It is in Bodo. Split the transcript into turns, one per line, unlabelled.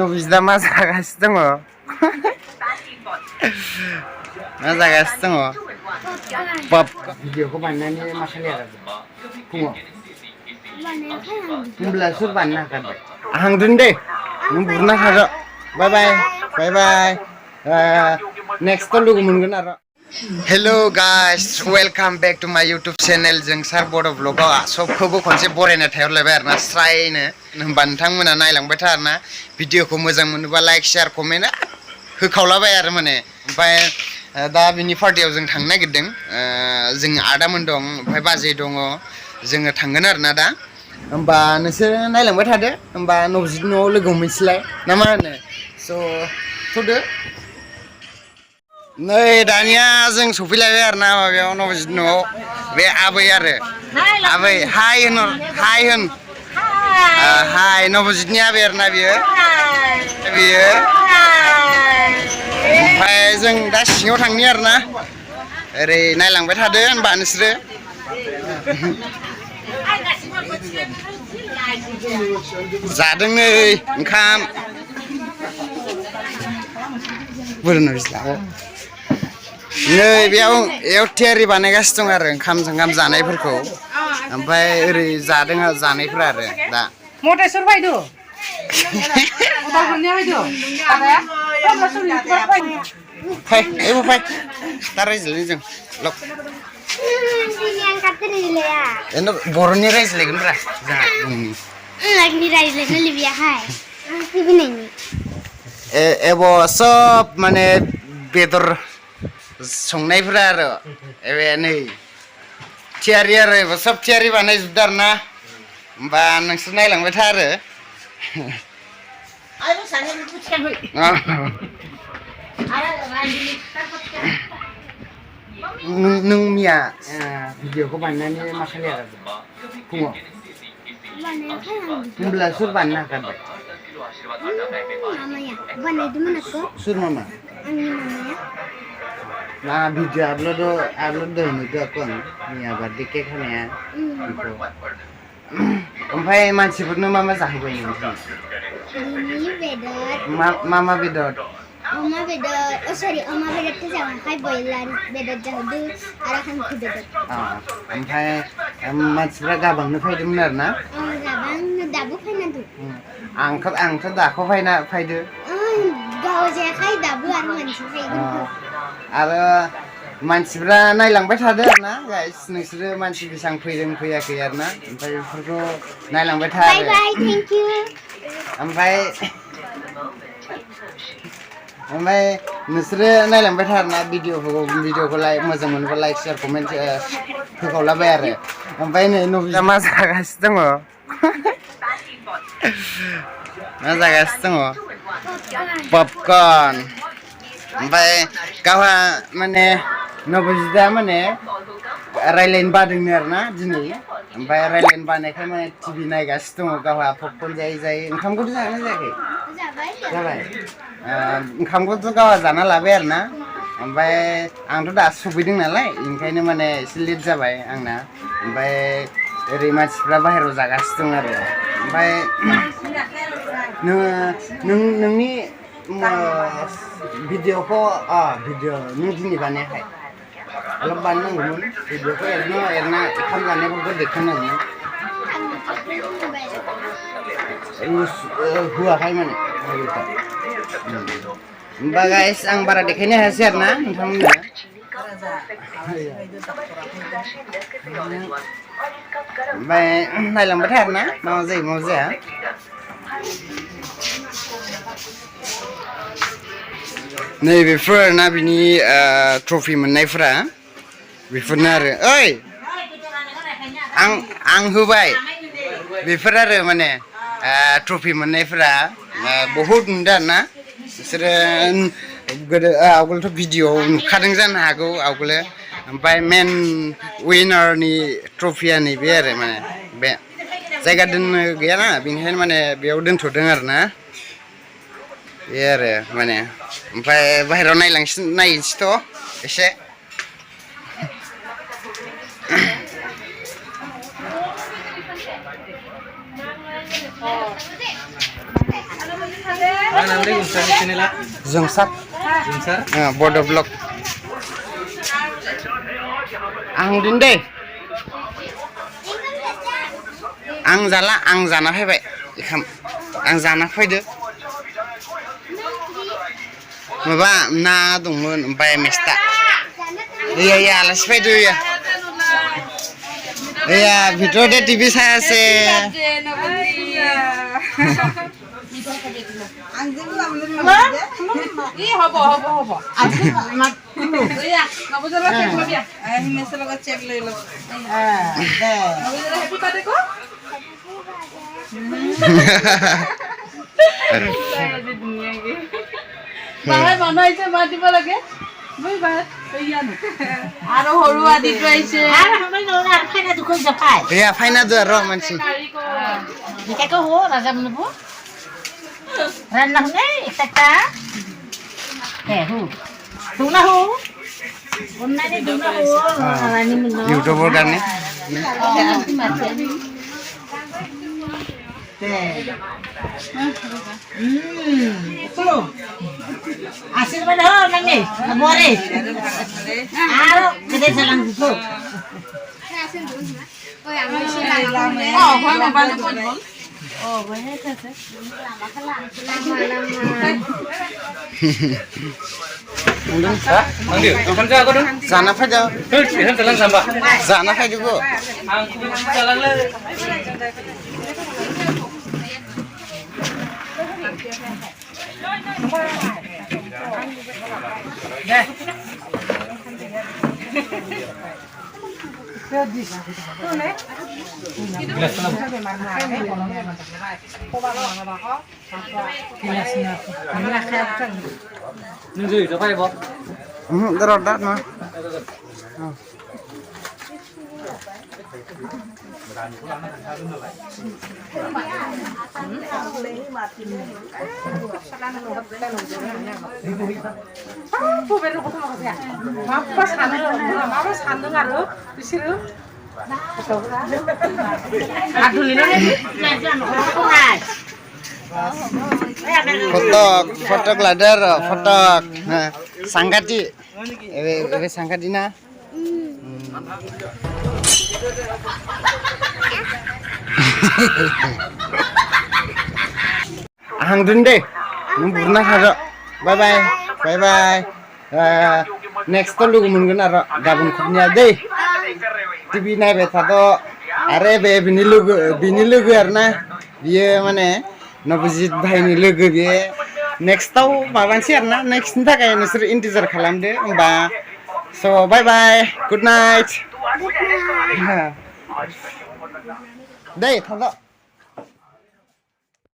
नबजिदा मा जागासिनो दङ मा जागासिनो दङ पप भिडिअखौ बानायनानै मा खालाया फुङाव होमब्ला सोर बानायनो हागोन आं दोन दे नों बुरना खार' बाय बाय बाय बाय नेक्स्ट लोगो मोनगोन आरो hello guys welcome back to my YouTube channel जोंसार बड' व्लॉगआव सबखौबो खनसे बरायना थाहरलायबाय आरोना स्रायनो होनबा नोंथांमोना नायलांबाय था आरोना भिडिअखौ मोजां मोनोबा लाइक शेयार कमेन्ट होखावलाबाय आरो माने ओमफ्राय दा बिनि पार्टियाव जों थांनो नागिरदों जों आदामोन दं ओमफ्राय बाजै दङ जोङो थांगोन आरोना दा होमबा नोंसोर नायलांबाय थादो होमबा नबजित न'आव लोगो हमहैसैलाय ना मा होनो स' थ'दो नै दानिया जों सफैलायबाय आरोना माबायाव नबजित न'आव बे आबै आरो आबै हाय होन हाय नबजितनि आबै आरोना बियो ओमफ्राय जों दा सिङाव थांनि आरोना ओरै नायलांबाय थादो होनबा नोंसोरो जादों नै ओंखाम नै बेयाव थियारि बानायगासिनो दं आरो ओंखाम जानायफोरखौ ओमफ्राय ओरै जादों जानायफोरा आरो दा मटेसर फायदो फै एबो फै दा रायज्लायनो जों लक बर'नि रायज्लायगोन ब्रा एब सब माने बेदर संनायफोरा आरो एबे नै थियारि आरो एबो सब थियारि बानायजोबदों आरो ना होमबा नोंसोर नायलांबाय था आरो नों मिया भिडिअखौ बानायनानै मा खालाया फुङाव होमब्ला सोर बानायनो हागोन सोर मामा ना भिडिअ आपलोड होनो aku मिया बार्थडे केक होनाया ओमफ्राय मानसिफोरनो मा मा जाहोबाय नोंथां मा बेदर अमा बेदर अमा बेदरखौ जाबाय बयलार बेदर जाहोदो आरो हांसो बेदर ओमफ्राय मानसिफ्रा गाबांनो फैदोंमोन आरो ना गाबां दाबो फैनांगौ आंथ' दाखौ फैदो गाव जायाखै दाबो आरो मानसि फैगोन आरो मानसिफ्रा नायलांबाय थादो आरो ना गाइस नोंसोरो मानसि बेसेबां फैदों फैयाखै आरो ना ओमफ्राय बेफोरखौ नायलांबाय था आरो बाय थेंक इउ ओमफ्राय नोंसोरो नायलांबाय था आरोना भिडिअखौ मोजां मोनोबा लाइक शेयार कमेन्ट होखावलाबाय आरो ओमफ्राय नै नबजिदा मा जागासिनो दङ मा जागासिनो दङ पपकर्न ओमफ्राय गावहा माने नबजिदा माने रायलायनो बादोंनो आरोना दिनै ओमफ्राय रायलायनो बानायखाय माने टिभि नायगासिनो दङ गावहा पपकर्न जायै ओंखामखौथ' जागोन जायाखै जाबाय ओंखामखौथ' गावहा जाना लाबाय आरोना ओमफ्राय आंथ' दासो सफैदों नालाय ओंखायनो माने एसे लेट जाबाय आंना ओमफ्राय ओरै मानसिफ्रा बाहेरायाव जागासिनो दं आरो ओमफ्राय नोंनि भिडिअखौ नों दिनै बानायाखै अलप बानायनांगौमोन भिडिअखौ एरना ओंखाम जानायफोरखौ देखायनांगौमोन होआखै माने होमबा गाइस आं बारा देखायनो हायासै आरोना नोंथांमोननो ओमफ्राय नायलांबाय था आरोना मा जायो मा जाया नैबेफोर आरोना बिनि ट्रफि मोननायफोरा बेफोरनो आरो ओइ आं होबाय बेफोर आरो माने ट्रफि मोननायफोरा बहुद मोनदों आरोना बिसोरो गोदो आवगोलथ' भिडिअ नुखादों जानो हागौ आवगोलो ओमफ्राय मेन विनारनि ट्रफिया नैबे आरो माने बे जायगा दोननो गैयाना बेनिखायनो माने बेयाव दोनथ'दों आरोना बे आरो माने ओमफ्राय बाहेरायाव नायनोसैथ' एसे जोंसार बड' ब्लग आं दिन दे आं जाला आं जाना फैबाय ओंखाम आं जाना फैदो माबा ना दंमोन ओमफ्राय mesta iya alas faido ya iya video de TV saya se
bahar mana aise mati lage bhai bahar tayano aro horu adi to aise ar hamai no ar phaina du koi japai
iya phaina du ro mansi
dikha ko ho raja mnubo ran na nei ekta he hu tu na ho onna ni du na ho rani mno
youtuber karne
आशीर्वाद हो नंगे मोरे आरो कदे चलांग दो ओय आमी सिलांग ओ होय मोबाइल को बोल ओ बहे से
Undang sa?
Manggil, kapan saya aku dong?
Sana pa daw.
Ihan jalan samba.
Sana pa dugo.
Ang jalan le. Nunjuk itu apa ya, Bob?
Darodat no. Foto ladar, foto sanggati, ebe sanggati na. Ahang dun deh, purna karo. Bye bye. Next to lu mungkin aro gabung kubnya deh. TV na beta to, are be bini lugu arna, dia mana? Nabajit bhai ni lugu dia. Next to baban sih arna, next nta kayak nusir intizer kalam deh, mbak. So bye bye, good night. Deh, thado.